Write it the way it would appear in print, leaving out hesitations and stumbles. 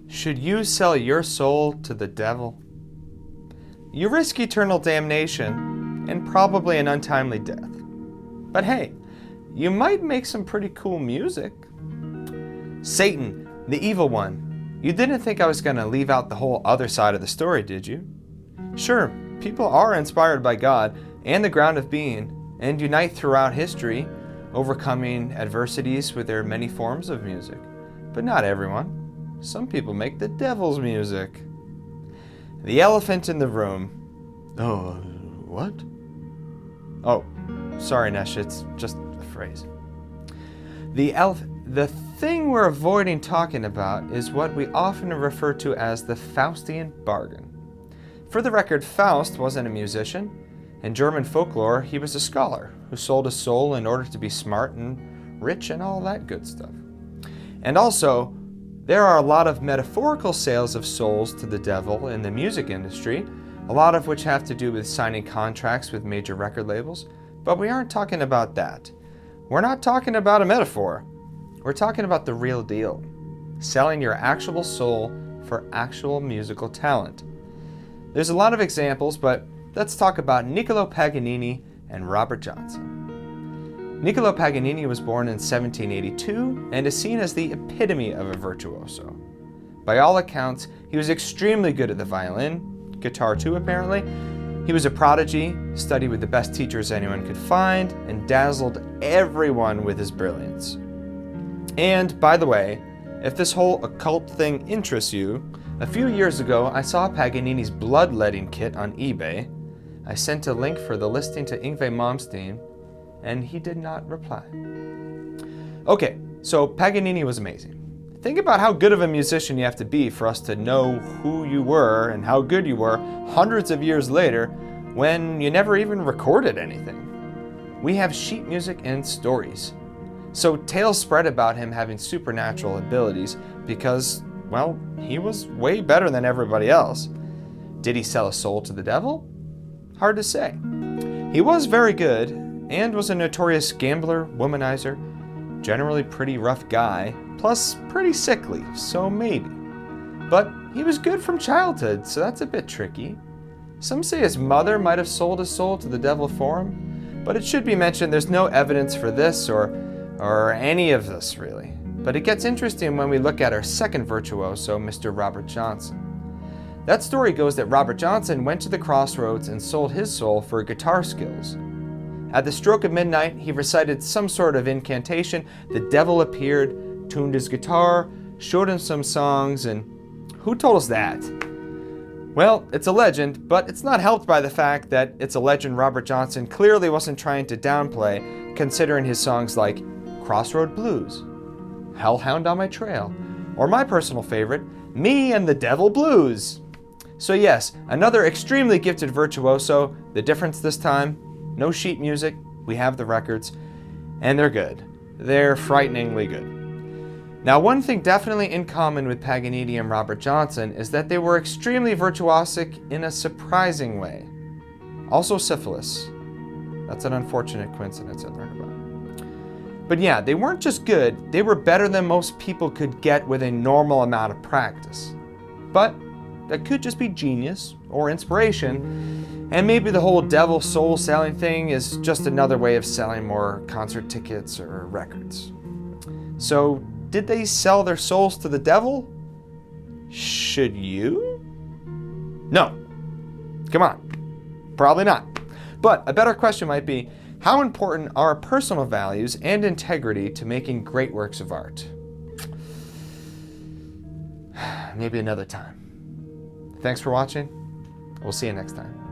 Should you sell your soul to the devil? You risk eternal damnation and probably an untimely death. But hey, you might make some pretty cool music. Satan, the evil one. You didn't think I was going to leave out the whole other side of the story, did you? Sure, people are inspired by God and the ground of being and unite throughout history, overcoming adversities with their many forms of music. But not everyone. Some people make the devil's music. The elephant in the room. Oh, what? Oh, sorry, Nesh, it's just a phrase. The thing we're avoiding talking about is what we often refer to as the Faustian bargain. For the record, Faust wasn't a musician. In German folklore, he was a scholar who sold his soul in order to be smart and rich and all that good stuff. And also, there are a lot of metaphorical sales of souls to the devil in the music industry, a lot of which have to do with signing contracts with major record labels, but we aren't talking about that. We're not talking about a metaphor. We're talking about the real deal. Selling your actual soul for actual musical talent. There's a lot of examples, but let's talk about Niccolo Paganini and Robert Johnson. Niccolo Paganini was born in 1782 and is seen as the epitome of a virtuoso. By all accounts, he was extremely good at the violin, guitar too apparently. He was a prodigy, studied with the best teachers anyone could find, and dazzled everyone with his brilliance. And, by the way, if this whole occult thing interests you, a few years ago I saw Paganini's bloodletting kit on eBay. I sent a link for the listing to Yngwie Malmsteen, and he did not reply. Okay, so Paganini was amazing. Think about how good of a musician you have to be for us to know who you were and how good you were hundreds of years later when you never even recorded anything. We have sheet music and stories. So tales spread about him having supernatural abilities because, well, he was way better than everybody else. Did he sell a soul to the devil? Hard to say. He was very good and was a notorious gambler, womanizer, generally pretty rough guy, plus pretty sickly, so maybe. But he was good from childhood, so that's a bit tricky. Some say his mother might have sold his soul to the devil for him, but it should be mentioned there's no evidence for this or any of this really. But it gets interesting when we look at our second virtuoso, Mr. Robert Johnson. That story goes that Robert Johnson went to the crossroads and sold his soul for guitar skills. At the stroke of midnight, he recited some sort of incantation, the devil appeared, tuned his guitar, showed him some songs, and who told us that? Well, it's a legend, but it's not helped by the fact that it's a legend Robert Johnson clearly wasn't trying to downplay, considering his songs like Crossroad Blues, Hellhound on My Trail, or my personal favorite, Me and the Devil Blues. So yes, another extremely gifted virtuoso. The difference this time, no sheet music, we have the records, and they're good. They're frighteningly good. Now, one thing definitely in common with Paganini and Robert Johnson is that they were extremely virtuosic in a surprising way. Also syphilis. That's an unfortunate coincidence I learned about. But yeah, they weren't just good, they were better than most people could get with a normal amount of practice. But that could just be genius or inspiration, and maybe the whole devil soul selling thing is just another way of selling more concert tickets or records. So, did they sell their souls to the devil? Should you? No. Come on. Probably not. But a better question might be, how important are personal values and integrity to making great works of art? Maybe another time. Thanks for watching. We'll see you next time.